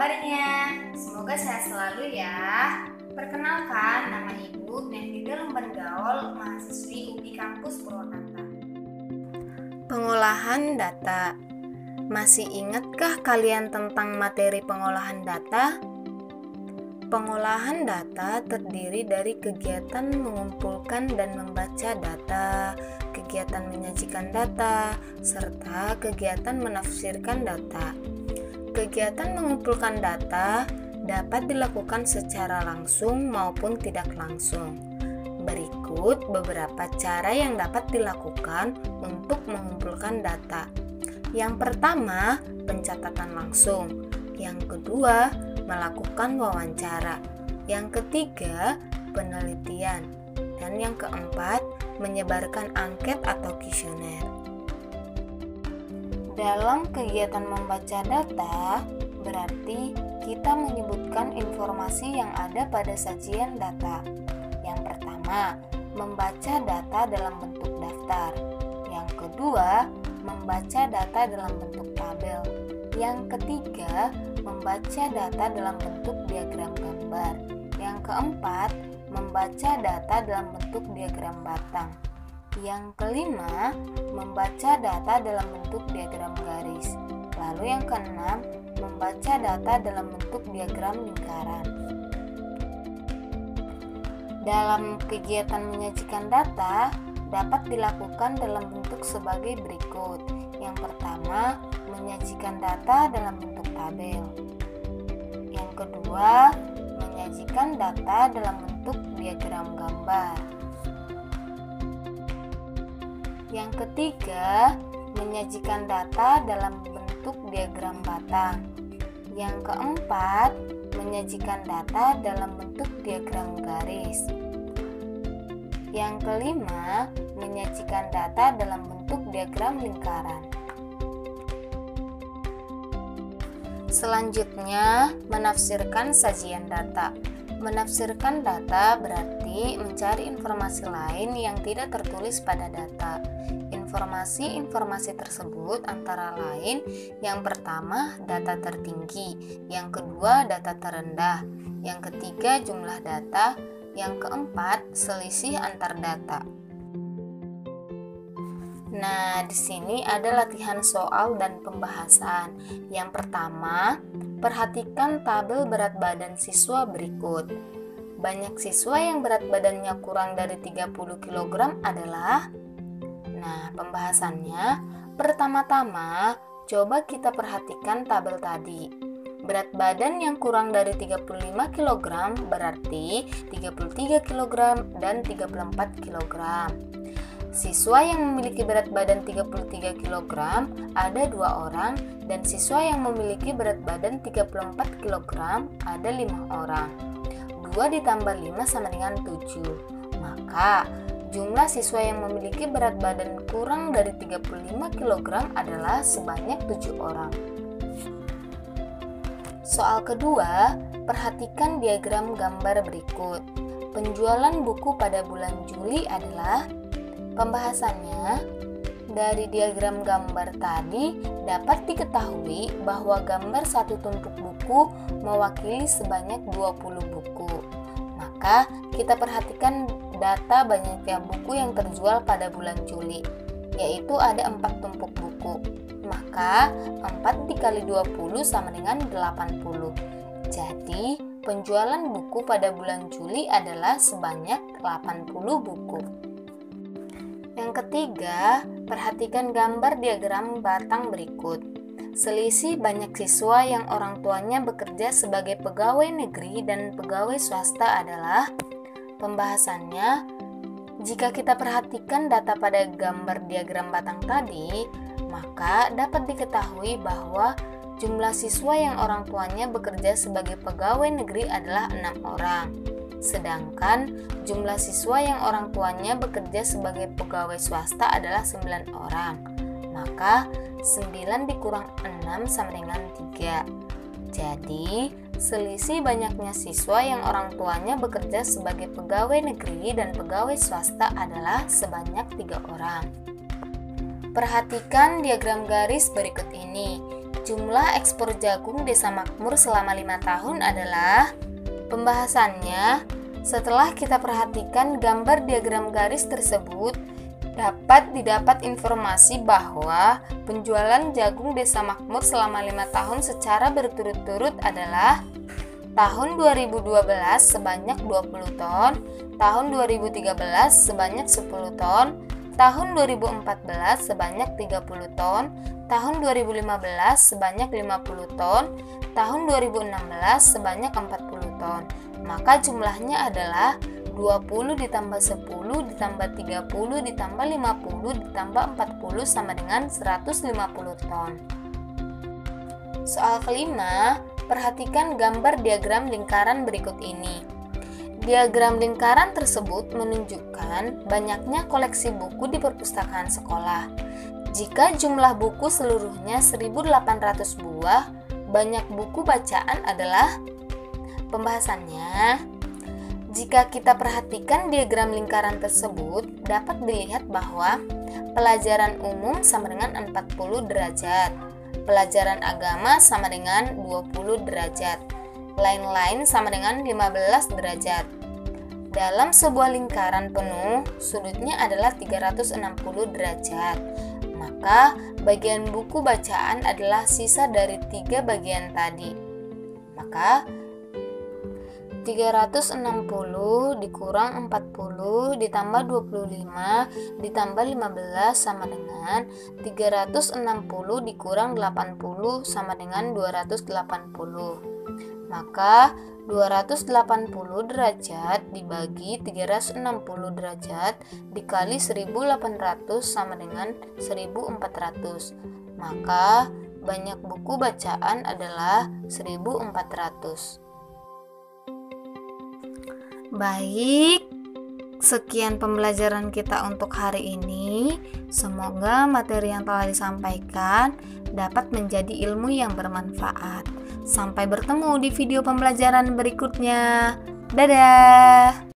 kabarnya? Semoga sehat selalu ya. Perkenalkan, nama Ibu Nefida Lemban Gaul, mahasiswi UPI Kampus Purwakarta. Pengolahan data. Masih ingatkah kalian tentang materi pengolahan data? Pengolahan data terdiri dari kegiatan mengumpulkan dan membaca data, kegiatan menyajikan data, serta kegiatan menafsirkan data. Kegiatan mengumpulkan data dapat dilakukan secara langsung maupun tidak langsung. Berikut beberapa cara yang dapat dilakukan untuk mengumpulkan data. Yang pertama, pencatatan langsung. Yang kedua, melakukan wawancara. Yang ketiga, penelitian. Dan yang keempat, menyebarkan angket atau kuesioner. Dalam kegiatan membaca data, berarti kita menyebutkan informasi yang ada pada sajian data. Yang pertama, membaca data dalam bentuk daftar. Yang kedua, membaca data dalam bentuk tabel. Yang ketiga, membaca data dalam bentuk diagram gambar. Yang keempat, membaca data dalam bentuk diagram batang. Yang kelima, membaca data dalam bentuk diagram garis. Lalu yang keenam, membaca data dalam bentuk diagram lingkaran. Dalam kegiatan menyajikan data dapat dilakukan dalam bentuk sebagai berikut. Yang pertama, menyajikan data dalam bentuk tabel. Yang kedua, menyajikan data dalam bentuk diagram gambar. Yang ketiga, menyajikan data dalam bentuk diagram batang. Yang keempat, menyajikan data dalam bentuk diagram garis. Yang kelima, menyajikan data dalam bentuk diagram lingkaran. Selanjutnya, menafsirkan sajian data. Menafsirkan data berarti mencari informasi lain yang tidak tertulis pada data. Informasi-informasi tersebut antara lain yang pertama data tertinggi, yang kedua data terendah, yang ketiga jumlah data, yang keempat selisih antar data. Nah, di sini ada latihan soal dan pembahasan. Yang pertama, perhatikan tabel berat badan siswa berikut. Banyak siswa yang berat badannya kurang dari 30 kg adalah. Nah, pembahasannya, pertama-tama coba kita perhatikan tabel tadi. Berat badan yang kurang dari 35 kg berarti 33 kg dan 34 kg. Siswa yang memiliki berat badan 33 kg ada 2 orang dan siswa yang memiliki berat badan 34 kg ada 5 orang. 2 ditambah 5 sama dengan 7. Maka jumlah siswa yang memiliki berat badan kurang dari 35 kg adalah sebanyak 7 orang. Soal kedua, perhatikan diagram gambar berikut. Penjualan buku pada bulan Juli adalah. Pembahasannya, dari diagram gambar tadi dapat diketahui bahwa gambar satu tumpuk buku mewakili sebanyak 20 buku. Maka kita perhatikan data banyaknya buku yang terjual pada bulan Juli, yaitu ada 4 tumpuk buku. Maka 4 dikali 20 sama dengan 80. Jadi penjualan buku pada bulan Juli adalah sebanyak 80 buku. Yang ketiga, perhatikan gambar diagram batang berikut. Selisih banyak siswa yang orang tuanya bekerja sebagai pegawai negeri dan pegawai swasta adalah. Pembahasannya, jika kita perhatikan data pada gambar diagram batang tadi, maka dapat diketahui bahwa jumlah siswa yang orang tuanya bekerja sebagai pegawai negeri adalah 6 orang. Sedangkan jumlah siswa yang orang tuanya bekerja sebagai pegawai swasta adalah 9 orang. Maka 9 dikurang 6 sama dengan 3. Jadi, selisih banyaknya siswa yang orang tuanya bekerja sebagai pegawai negeri dan pegawai swasta adalah sebanyak 3 orang. Perhatikan diagram garis berikut ini. Jumlah ekspor jagung Desa Makmur selama 5 tahun adalah, pembahasannya, setelah kita perhatikan gambar diagram garis tersebut, dapat didapat informasi bahwa penjualan jagung Desa Makmur selama 5 tahun secara berturut-turut adalah tahun 2012 sebanyak 20 ton, tahun 2013 sebanyak 10 ton, tahun 2014 sebanyak 30 ton, tahun 2015 sebanyak 50 ton, tahun 2016 sebanyak 40 ton. Maka jumlahnya adalah 20 ditambah 10 ditambah 30 ditambah 50 ditambah 40 sama dengan 150 ton. Soal kelima, perhatikan gambar diagram lingkaran berikut ini. Diagram lingkaran tersebut menunjukkan banyaknya koleksi buku di perpustakaan sekolah. Jika jumlah buku seluruhnya 1.800 buah, banyak buku bacaan adalah, pembahasannya, jika kita perhatikan diagram lingkaran tersebut, dapat dilihat bahwa pelajaran umum sama dengan 40 derajat, pelajaran agama sama dengan 20 derajat, lain-lain sama dengan 15 derajat. Dalam sebuah lingkaran penuh, sudutnya adalah 360 derajat. Maka bagian buku bacaan adalah sisa dari 3 bagian tadi. Maka 360 dikurang 40 ditambah 25 ditambah 15 sama dengan 360 dikurang 80 sama dengan 280. Maka 280 derajat dibagi 360 derajat dikali 1800 sama dengan 1400. Maka banyak buku bacaan adalah 1400. Baik, sekian pembelajaran kita untuk hari ini. Semoga materi yang telah disampaikan dapat menjadi ilmu yang bermanfaat. Sampai bertemu di video pembelajaran berikutnya. Dadah!